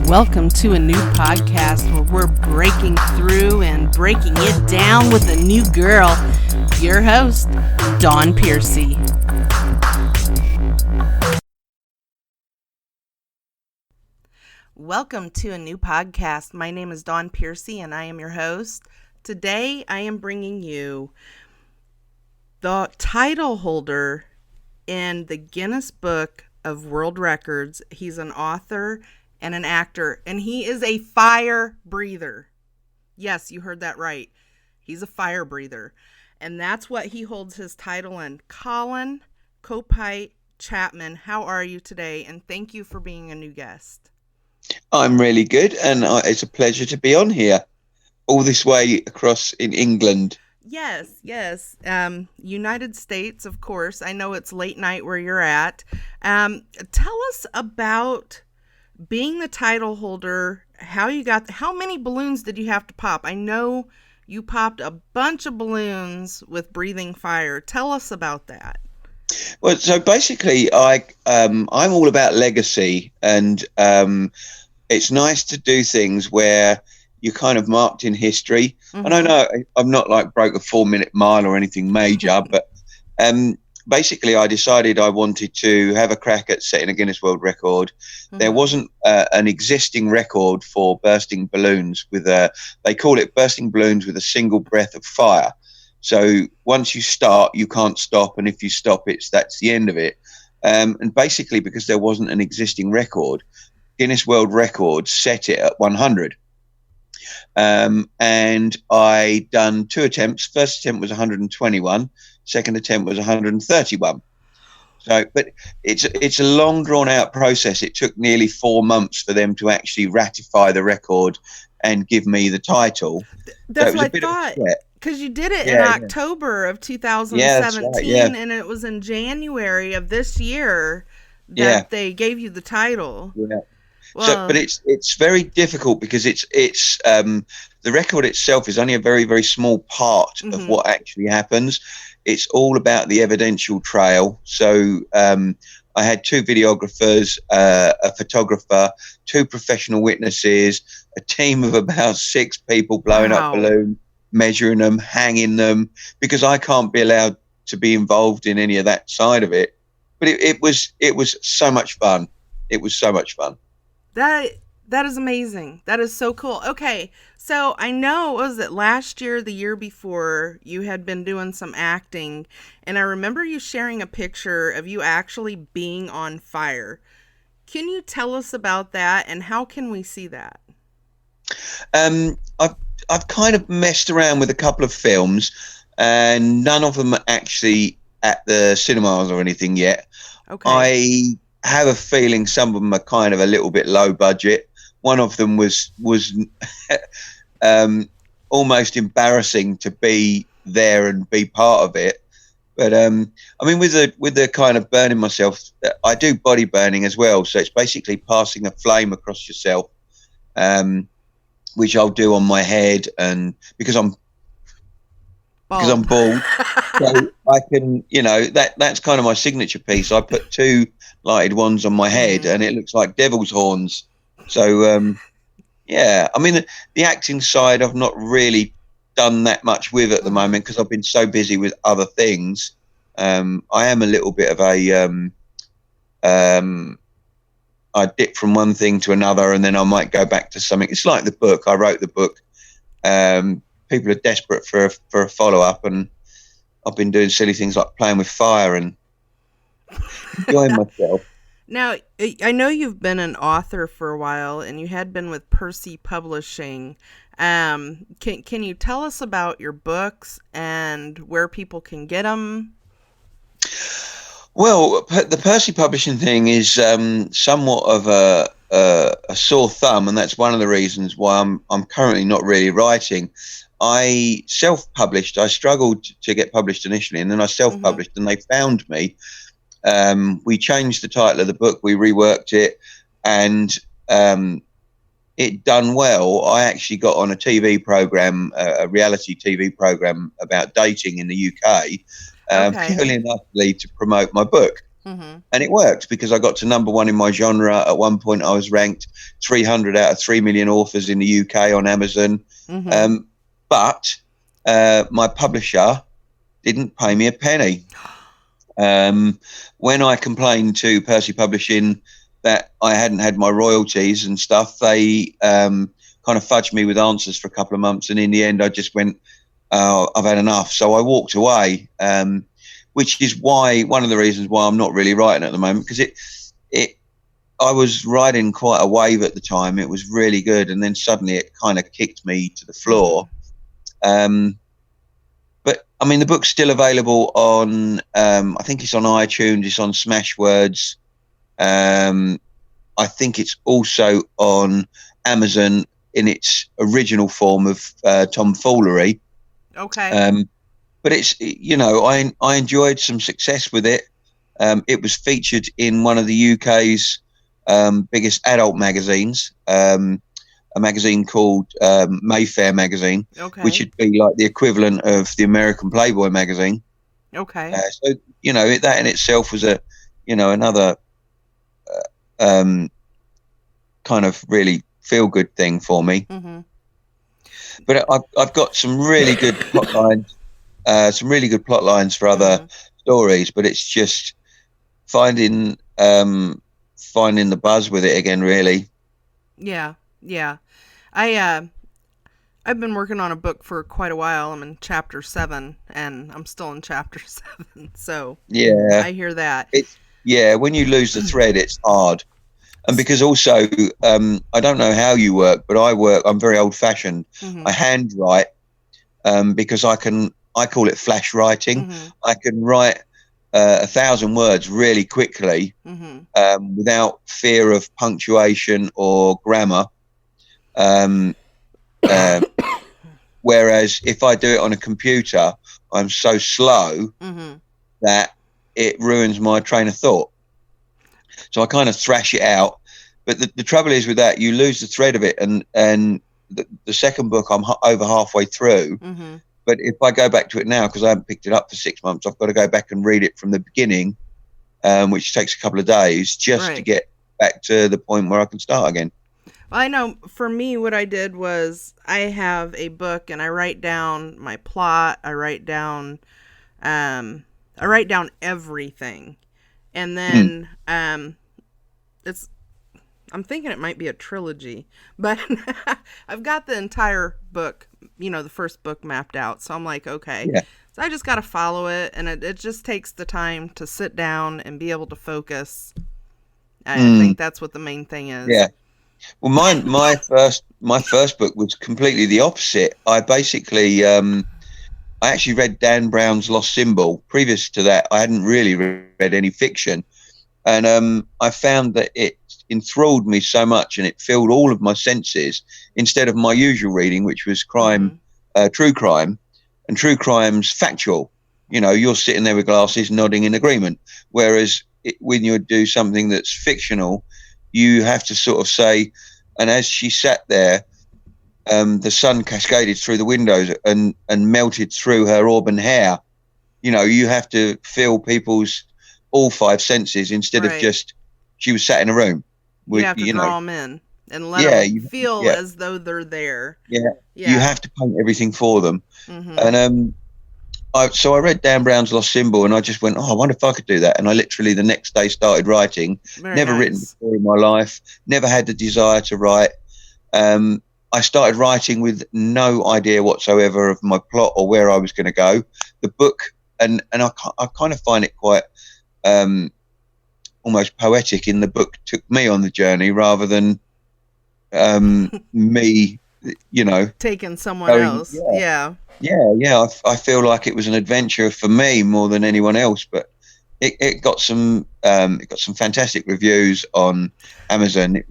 Welcome to a new podcast where we're breaking through and breaking it down with a new girl. Your host, Dawn Piercy. Welcome to a new podcast. My name is Dawn Piercy and I am your host. Today I am bringing you the title holder in the Guinness Book of World Records. He's an author and an actor, and he is a fire breather. Yes, you heard that right. He's a fire breather. And that's what he holds his title in. Colin Kopite Chapman, how are you today? And thank you for being a new guest. I'm really good, and it's a pleasure to be on here, all this way across in England. Yes. United States, of course. I know it's late night where you're at. Tell us about being the title holder, how many balloons did you have to pop? I know you popped a bunch of balloons with breathing fire. Tell us about that. Well, so basically, I'm all about legacy, and it's nice to do things where you're kind of marked in history. Mm-hmm. And I know I'm not like broke a 4-minute mile or anything major, but basically I decided I wanted to have a crack at setting a Guinness World Record. Mm-hmm. There wasn't an existing record for bursting balloons they call it bursting balloons with a single breath of fire. So once you start, you can't stop. And if you stop, that's the end of it. And basically, because there wasn't an existing record, Guinness World Records set it at 100. And I done 2 attempts. First attempt was 121. Second attempt was 131. So, but it's a long drawn out process. It took nearly 4 months for them to actually ratify the record and give me the title. That's what I thought. Because you did it in October of 2017, and it was in January of this year that they gave you the title. Yeah. Well, so, but it's very difficult because it's the record itself is only a very, very small part of what actually happens. It's all about the evidential trail. So I had 2 videographers, a photographer, 2 professional witnesses, a team of about 6 people blowing up balloons, measuring them, hanging them, because I can't be allowed to be involved in any of that side of it. But it was so much fun. It was so much fun. That is amazing. That is so cool. Okay, so I know, was it last year, the year before, you had been doing some acting, and I remember you sharing a picture of you actually being on fire. Can you tell us about that, and how can we see that? I've kind of messed around with a couple of films, and none of them are actually at the cinemas or anything yet. Okay. I have a feeling some of them are kind of a little bit low budget. One of them was almost embarrassing to be there and be part of it. But I mean, with the kind of burning myself, I do body burning as well. So it's basically passing a flame across yourself, which I'll do on my head, and because I'm bald, so I can, that's kind of my signature piece. I put 2 lighted ones on my head, and it looks like devil's horns. So, I mean, the acting side I've not really done that much with at the moment because I've been so busy with other things. I am a little bit of I dip from one thing to another, and then I might go back to something. It's like the book. I wrote the book. People are desperate for a follow-up, and I've been doing silly things like playing with fire and enjoying myself. Now, I know you've been an author for a while, and you had been with Percy Publishing. Can you tell us about your books and where people can get them? Well, the Percy Publishing thing is somewhat of a sore thumb, and that's one of the reasons why I'm currently not really writing. I self-published. I struggled to get published initially, and then I self-published, and they found me. We changed the title of the book, we reworked it, and it done well. I actually got on a TV program, a reality TV program about dating in the UK, purely and utterly to promote my book. And it worked because I got to number one in my genre. At one point, I was ranked 300 out of 3 million authors in the UK on Amazon. But my publisher didn't pay me a penny. When I complained to Percy Publishing that I hadn't had my royalties and stuff, they kind of fudged me with answers for a couple of months. And in the end, I just went, oh, I've had enough. So I walked away, which is one of the reasons why I'm not really writing at the moment, because I was riding quite a wave at the time. It was really good. And then suddenly it kind of kicked me to the floor. But I mean, the book's still available on, I think it's on iTunes, it's on Smashwords. I think it's also on Amazon in its original form of tomfoolery. Okay. But it's, I enjoyed some success with it. It was featured in one of the UK's biggest adult magazines, a magazine called Mayfair magazine, which would be like the equivalent of the American Playboy magazine. Okay. So, that in itself was another kind of really feel good thing for me. But I've got some really good plot lines, for other stories, but it's just finding the buzz with it again, really. Yeah. I've been working on a book for quite a while. I'm in chapter 7, and I'm still in chapter 7. So yeah, I hear that. When you lose the thread, it's hard. And because also, I don't know how you work, but I'm very old fashioned. I handwrite, because I call it flash writing. I can write 1,000 words really quickly, without fear of punctuation or grammar. Whereas if I do it on a computer, I'm so slow that it ruins my train of thought. So I kind of thrash it out. But the trouble is with that, you lose the thread of it. And the second book, I'm over halfway through. But if I go back to it now, because I haven't picked it up for 6 months, I've got to go back and read it from the beginning, which takes a couple of days just to get back to the point where I can start again. Well, I know for me, what I did was I have a book and I write down my plot. I write down everything. And then, I'm thinking it might be a trilogy, but I've got the entire book, the first book mapped out. So I'm like, okay, so I just got to follow it. And it just takes the time to sit down and be able to focus. I think that's what the main thing is. Yeah. Well, my first book was completely the opposite. I basically, I actually read Dan Brown's Lost Symbol. Previous to that, I hadn't really read any fiction. And I found that it enthralled me so much and it filled all of my senses instead of my usual reading, which was crime, true crime. And true crime's factual. You're sitting there with glasses nodding in agreement. Whereas when you do something that's fictional, you have to sort of say, and as she sat there, the sun cascaded through the windows and melted through her auburn hair. You have to feel people's all five senses instead of just she was sat in a room. You have to draw them in and let them feel as though they're there. Yeah. You have to paint everything for them. And so I read Dan Brown's Lost Symbol and I just went, I wonder if I could do that. And I literally the next day started writing. Never written before in my life. Never had the desire to write. I started writing with no idea whatsoever of my plot or where I was going to go. The book, and I kind of find it quite almost poetic in the book took me on the journey rather than me, taking someone else. I feel like it was an adventure for me more than anyone else, but it got some fantastic reviews on Amazon.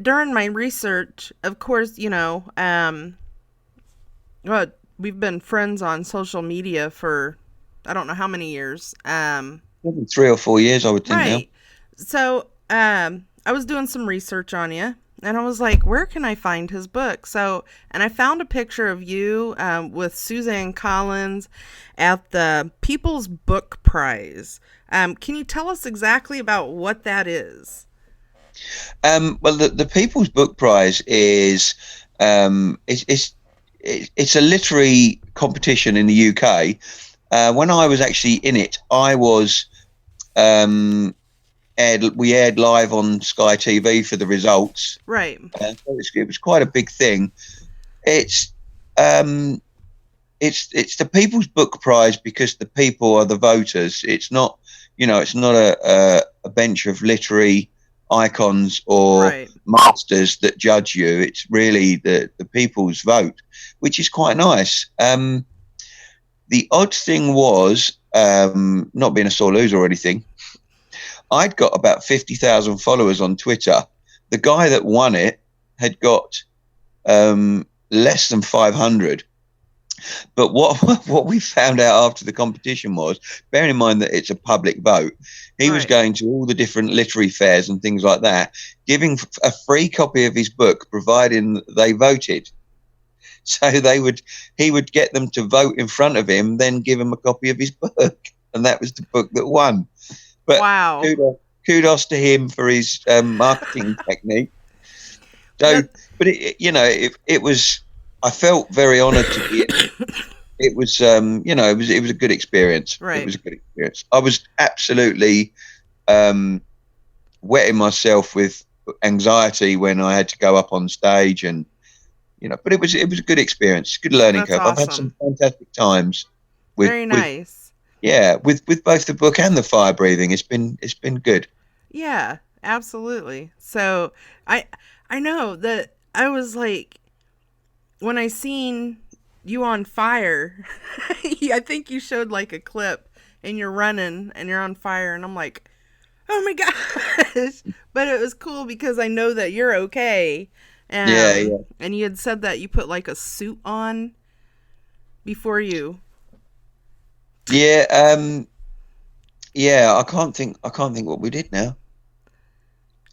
During my research, of course, we've been friends on social media for I don't know how many years. 3 or 4 years, I would think. Right. Now. So I was doing some research on you, And I was like, where can I find his book? So, and I found a picture of you with Suzanne Collins at the People's Book Prize. Can you tell us exactly about what that is? Well, the People's Book Prize is it's a literary competition in the UK. When I was actually in it, I was we aired live on Sky TV for the results. Right. So it was quite a big thing. It's the People's Book Prize because the people are the voters. It's not, it's not a bench of literary icons or masters that judge you. It's really the people's vote, which is quite nice. The odd thing was, not being a sore loser or anything, I'd got about 50,000 followers on Twitter. The guy that won it had got less than 500. But what we found out after the competition was, bearing in mind that it's a public vote, he was going to all the different literary fairs and things like that, giving a free copy of his book, providing they voted. So he would get them to vote in front of him, then give him a copy of his book, and that was the book that won. But wow, kudos to him for his marketing technique. So, but it was. I felt very honoured to be. It was, it was a good experience. Right. It was a good experience. I was absolutely wetting myself with anxiety when I had to go up on stage, and but it was a good experience, good learning curve. Awesome. I've had some fantastic times. Very nice. With both the book and the fire breathing, it's been good. Yeah, absolutely. So I know that I was like, when I seen you on fire, I think you showed like a clip and you're running and you're on fire, and I'm like, oh my gosh. But it was cool because I know that you're okay. And you had said that you put like a suit on before you. Yeah, I can't think what we did now.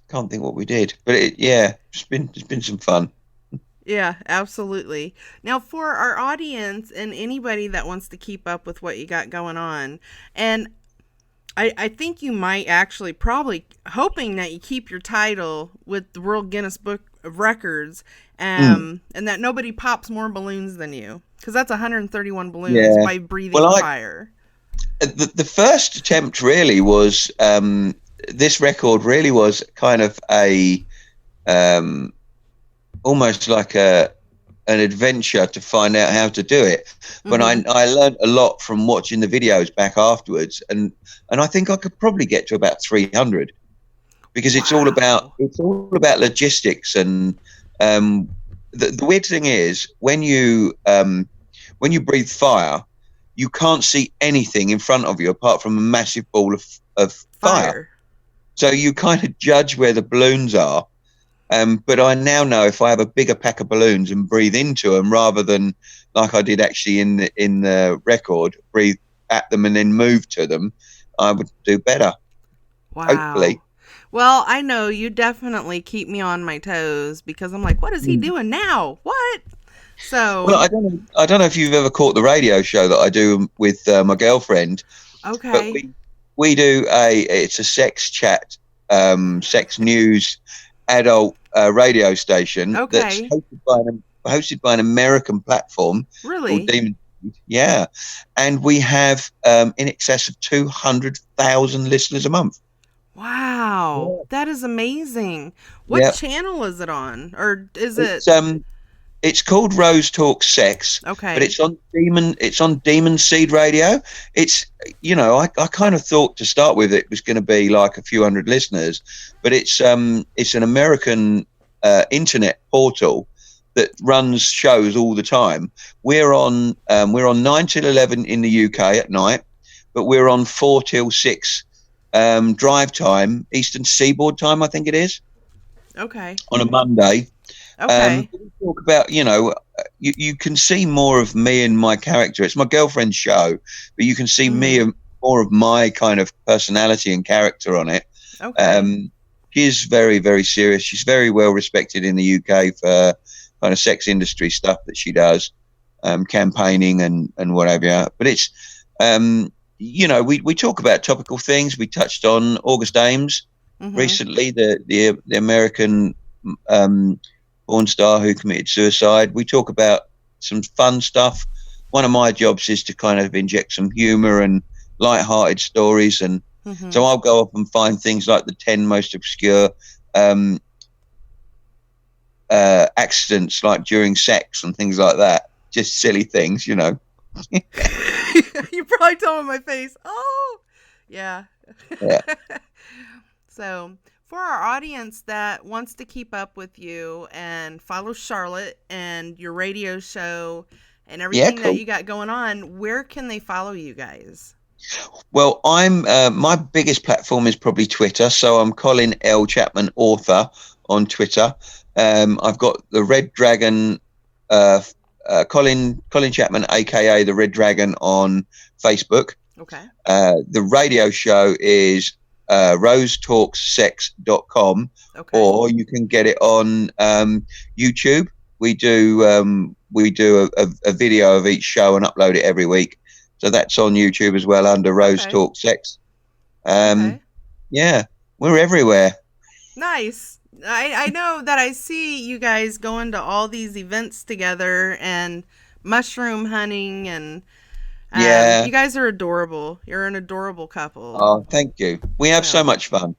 Can't think what we did, but it's been some fun. Yeah, absolutely. Now, for our audience and anybody that wants to keep up with what you got going on, and I think you might actually probably hoping that you keep your title with the World Guinness Book of Records, and that nobody pops more balloons than you, because that's 131 balloons by breathing fire. The first attempt really was this record really was kind of a almost like an adventure to find out how to do it. But I learned a lot from watching the videos back afterwards, and I think I could probably get to about 300, because it's all about logistics. And the weird thing is, when you breathe fire, you can't see anything in front of you apart from a massive ball of fire. So you kind of judge where the balloons are. But I now know if I have a bigger pack of balloons and breathe into them, rather than like I did actually in the record, breathe at them and then move to them, I would do better. Wow. Hopefully. Well, I know you definitely keep me on my toes, because I'm like, what is he doing now? What? So, well, I don't know if you've ever caught the radio show that I do with my girlfriend. Okay. But we do it's a sex chat, sex news, adult radio station that's hosted by an American platform. Really? Called Demon. Yeah, and we have in excess of 200,000 listeners a month. Wow, that is amazing. What channel is it on, or is it? It's called Rose Talks Sex. Okay. But it's on Demon Seed Radio. It's, I kind of thought to start with it was going to be like a few hundred listeners, but it's an American internet portal that runs shows all the time. We're on 9 till 11 in the UK at night, but we're on 4 till 6 drive time, Eastern Seaboard time, I think it is. Okay. On a Monday. Okay. We talk about, you can see more of me and my character. It's my girlfriend's show, but you can see me and more of my kind of personality and character on it. Okay. She is very, very serious. She's very well respected in the UK for kind of sex industry stuff that she does, campaigning and whatever. But it's, we talk about topical things. We touched on August Ames recently, the American porn star who committed suicide. We talk about some fun stuff. One of my jobs is to kind of inject some humor and light-hearted stories, and so I'll go off and find things like the 10 most obscure accidents, like during sex and things like that. Just silly things, You probably told me my face. Oh, yeah. So for our audience that wants to keep up with you and follow Charlotte and your radio show and everything that you got going on, where can they follow you guys? Well, I'm my biggest platform is probably Twitter. So I'm Colin L. Chapman, author, on Twitter. I've got the Red Dragon, Colin Chapman, aka the Red Dragon, on Facebook. Okay. The radio show is rosetalkssex.com, or you can get it on YouTube. We do a video of each show and upload it every week. So that's on YouTube as well under Rose Talk Sex. Yeah, we're everywhere. Nice. I know that I see you guys going to all these events together and mushroom hunting, and you guys are adorable. You're an adorable couple. Oh, thank you. We have so much fun.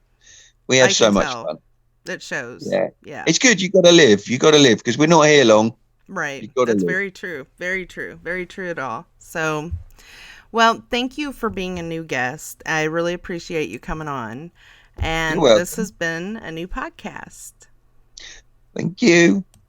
We have so much fun. It shows. Yeah. It's good. You got to live. You got to live because we're not here long. Right. That's very true. Very true. Very true at all. So, well, thank you for being a new guest. I really appreciate you coming on. And this has been a new podcast. Thank you.